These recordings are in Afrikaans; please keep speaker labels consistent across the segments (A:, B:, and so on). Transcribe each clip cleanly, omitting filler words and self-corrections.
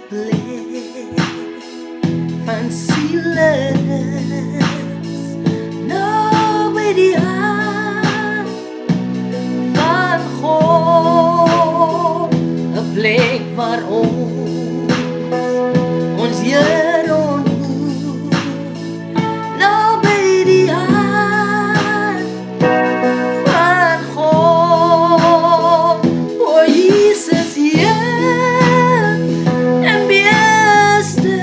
A: plek van zielens, naby die hand van God, 'n plek waar ons Here ontmoet, naby die hand van God, o Jesus Heer en beste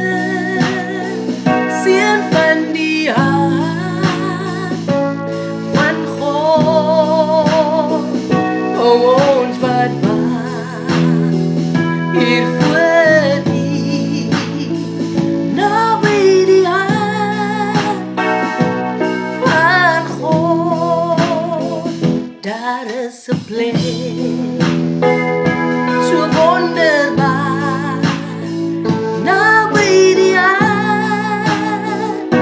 A: seun van die hand van God, o ons wat wag hier voor U, naby die hand van God. Daar is 'n plek so wonderbaar, naby die hand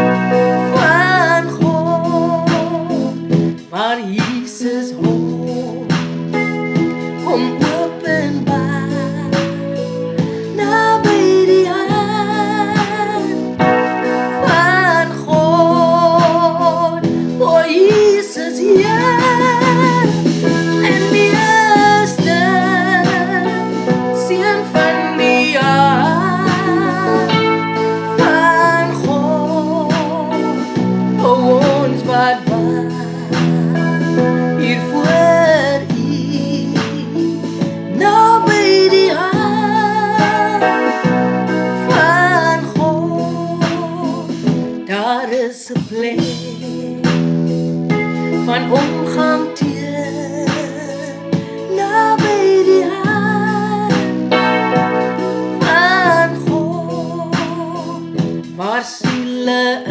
A: van God, waar Jesus hom openbaar, naby die hand van God, o Jesus Heer en beste seun van die hand van God, o ons wat wag hier voor U, naby die hand van God. Daar is 'n plek van omgang teer, naby die hand van God, waar siele